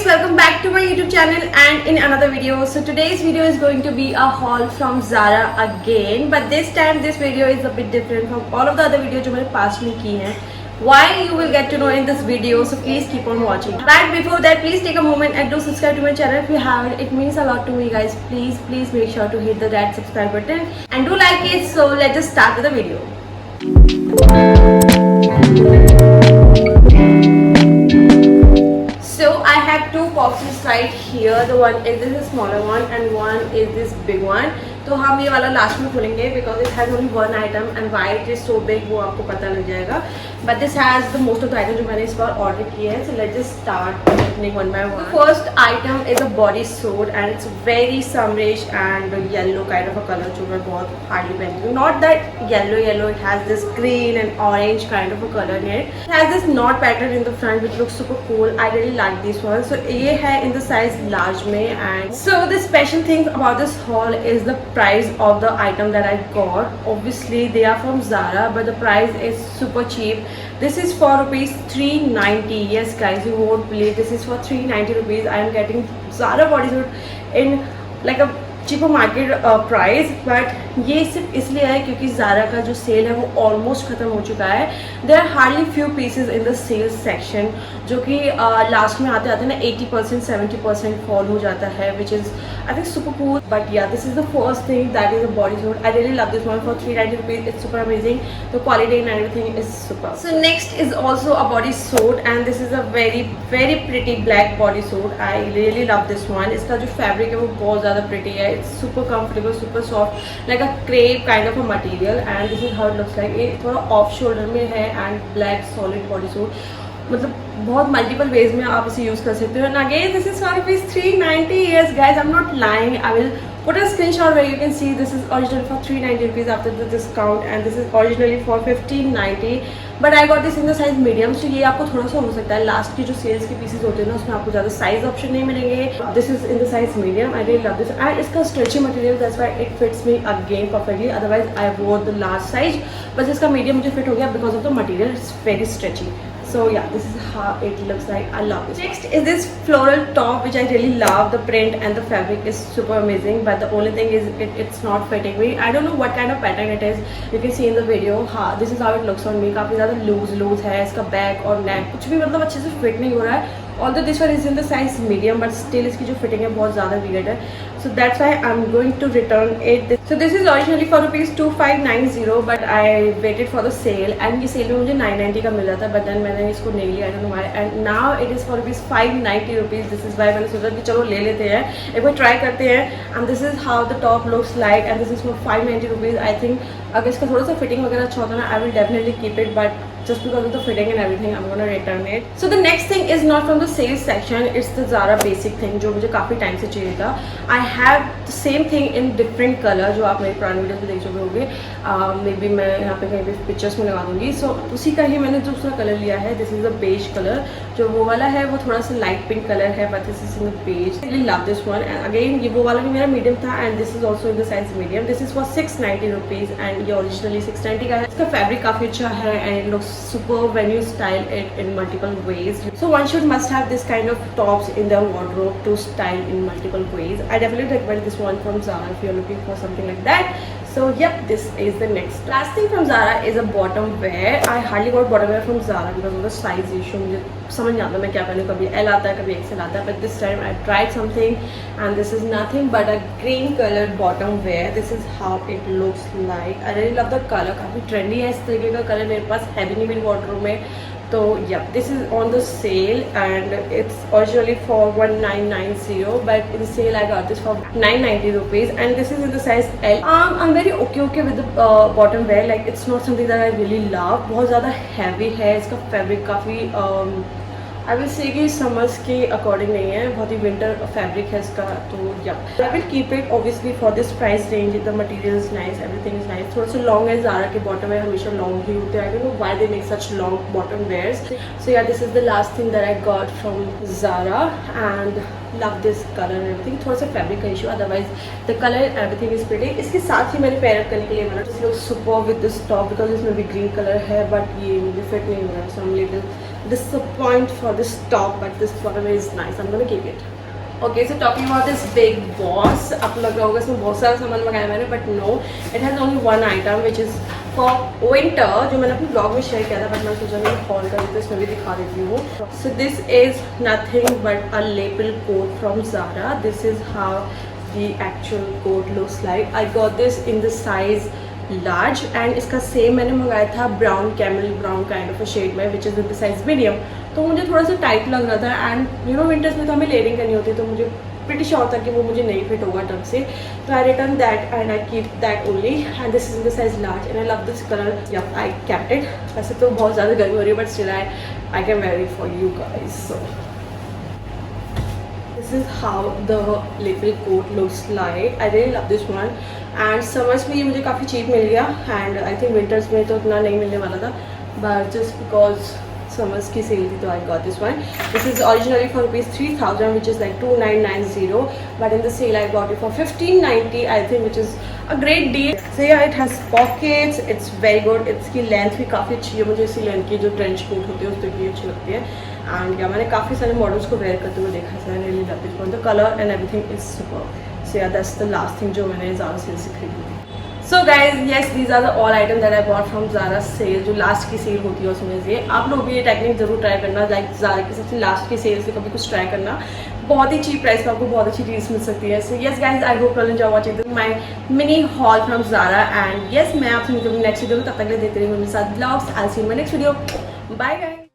welcome back to my YouTube channel and in another video. So today's video is going to be a haul from Zara again, but this time this video is a bit different from all of the other videos जो मैंने past में की हैं. Why you will get to know in this video, so please keep on watching. But before that, please take a moment and do subscribe to my channel if you haven't. It means a lot to me, guys. Please make sure to hit the red subscribe button and do like it. So let's just start with the video. So I have two boxes right here. The one is this smaller one and one is this big one. तो हम ये वाला last में खोलेंगे because it has only one item and why it is so big वो आपको पता लग जाएगा. But this has the most of the items जो मैंने इस बार order किए हैं. So let's just start opening one by one. The first item is a body suit and it's very summerish and yellow kind of a color जो मैं बहुत hardly पहनती हूँ. Not that yellow, it has this green and orange kind of a color in it. It has this knot pattern in the front which looks super cool. I really like this one. So ये है in the size large में and so the special thing about this haul is the price of the item that I got. Obviously they are from Zara but the price is super cheap. This is for rupees 390. Yes guys, you won't believe this is for 390 rupees. I am getting Zara bodysuit in like a cheaper market price, but ये सिर्फ इसलिए है क्योंकि Zara का जो cell है वो almost ख़त्म हो चुका है. There are hardly few pieces in the sales section जो कि लास्ट में आते आते ना 80% 70% फॉल हो जाता है, which is I think super cool. But yeah, this is the first thing, that is a bodysuit. I really love this one for 390 rupees. It's super amazing. The quality and everything is super. So next is also a bodysuit and this is a very pretty black bodysuit. I really love this one. इसका जो fabric है वो बहुत ज़्यादा pretty है. It's super comfortable, super soft, like a crepe kind of a material. And this is how it looks like. ये थोड़ा off shoulder में है and black solid bodysuit. मतलब बहुत मल्टीपल वेज में आप इसे यूज़ कर सकते हो. And again this is for rupees 390. Yes guys, I am not lying. I will put a screenshot where you can see this is original for 390 rupees after the discount and this is originally for 1590. But I got this in the size medium. So ये आपको थोड़ा सा हो सकता है last की जो sales के पीसेस होते हैं ना उसमें आपको ज़्यादा साइज ऑप्शन नहीं मिलेंगे. This is in the size medium. I really love this and इसका stretchy material, that's why it fits me again perfectly. Otherwise I wore the large size, बस इसका मीडियम मुझे फिट हो गया because of the material. It's very stretchy. So yeah, this is how it looks like. I love it. Next is this floral top which I really love. The print and the fabric is super amazing, but the only thing is it's not fitting me. I don't know what kind of pattern it is. You can see in the video. हाँ, this is how it looks on me. काफ़ी ज़्यादा loose है. इसका back और नेक कुछ भी मतलब अच्छे से फिट नहीं हो रहा है. Although this one is in the size medium, but still इसकी जो फिटिंग है बहुत ज़्यादा weird है. So that's why I'm going to return it. So this is originally for rupees 2590, but I waited for the sale and ये cell में मुझे 990 का मिल रहा था, but then मैंने इसको नहीं लिया. I don't know why. And now it is for rupees 590 rupees. This is why मैंने सोचा कि चलो ले लेते हैं, एक बार ट्राई करते हैं. And this is how the top looks like and this is for 590 rupees. I think अगर इसका थोड़ा सा फिटिंग वगैरह अच्छा होता ना, I will definitely keep it, but just because of the fitting and everything I'm gonna return it. So the next thing is not from the sales section. It's the Zara basic thing जो मुझे काफ़ी time से चाहिए था. I have the same thing in different color जो आप मेरे पुराने वीडियोस में देख चुके होंगे. मे बी मैं यहाँ पे कहीं भी पिक्चर्स में लगा दूँगी. So उसी का ही मैंने दूसरा कलर लिया है. This is a beige colour. जो वो वाला है वो थोड़ा सा लाइट पिंक कलर है, but this is in the beige. I really love this one. And again ये वो वाला भी मेरा मीडियम था and this is also in the size medium. This is for 690 rupees and ये ओरिजिनली 690 का है. इसका फैब्रिक काफ़ी अच्छा है and it looks super when you style it in multiple ways. So one should must have this kind of tops in their wardrobe to style in multiple ways. I definitely recommend this one from Zara if you're looking for something like that. So yep, this is the next. Last thing from Zara is a bottom wear. I hardly got bottom wear from Zara because of the size issue. मुझे समझ नहीं आता मैं क्या पहनूं. कभी L आता है, कभी XL आता है. But this time I tried something and this is nothing but a green colored bottom wear. This is how it looks like. I really love the color. काफ़ी trendy है इस तरीके का कलर. मेरे पास है भी नहीं मेरी wardrobe में. So yeah, this is on the sale and it's originally for 1990, but in sale I got this for 990 rupees and this is in the size L. I'm very okay with the bottom wear. Like it's not something that I really love. बहुत ज़्यादा heavy है. इसका fabric काफ़ी I will say कि summers के according नहीं है, बहुत ही विंटर फैब्रिक है इसका. तो yeah I will keep it obviously for this price range. The material is nice, everything is nice. थोड़ा सा लॉन्ग है. Zara के बॉटम वेयर हमेशा लॉन्ग ही होते हैं. I don't know why they make such long bottom wears. So yeah this is the last thing that I got from Zara and love this color and everything. थोड़ा सा fabric का issue, otherwise the colour everything is pretty. इसके साथ ही मैंने pair up करने के लिए मैंने super with this top because इसमें भी ग्रीन कलर है बट ये मुझे फिट नहीं हो रहा है. So I am little disappoint for this top, but this bottom is nice. I'm gonna keep it. Okay, so talking about this big boss, आपको लग रहा होगा इसमें बहुत सारा सामान मंगाया मैंने, but no, it has only one item which is for winter, जो मैंने अपने ब्लॉग में शेयर किया था, but मैं सोचा मैं हॉल कर तो इसमें भी दिखा देती हूँ. So this is nothing but a lapel coat from Zara. This is how the actual coat looks like. I got this in the size large and इसका सेम मैंने मंगाया था brown camel brown kind of a shade में, which is in the size medium. तो मुझे थोड़ा सा tight लग रहा था एंड यू नो विंटर्स में तो हमें लेयरिंग करनी होती है, तो मुझे प्रिटी श्योर था कि वो मुझे नहीं फिट होगा ढंग से. तो I return that and I keep that only and this is in the size large and I love this colour. Yeah I kept it. वैसे तो बहुत ज़्यादा गर्मी हो रही है, but still I can wear it for you guys. So this is how the lapel coat looks like. I really love this one and summers में ये मुझे काफ़ी cheap मिल गया and I think winters में तो उतना नहीं मिलने वाला था, but just because summers की सेल थी तो I got this one. This is originally for ₹3,000 which is like 2,990, but in the sale I got it for 1,590 I think, which is a great deal. So yeah, it has pockets, it's very good. इसकी length भी काफ़ी अच्छी है, मुझे इसी length की जो trench coat होती है उस पर भी अच्छी लगती है. एंड या मैंने काफ़ी सारे मॉडल्स को वेयर करते हुए देखा है. Really love this one. The colour and everything is super. So yeah that's the last thing जो मैंने ज़ारा सेल से खरीदी थी. So guys yes, these are the all item that I bought from Zara sale. जो last की sale होती है उसमें से आप लोग भी ये टेक्निक जरूर ट्राई करना, लाइक ज़ारा की सबसे लास्ट की सेल से कभी कुछ ट्राई करना. बहुत ही चीप प्राइस में आपको बहुत अच्छी डील्स मिल सकती है. So yes guys, I hope you enjoy watching my mini haul from Zara and yes मैं आपसे मिलूंगी नेक्स्ट वीडियो में. तब तक के लिए देखते रहिए मेरे साथ blogs. I see in my next video. Bye guys.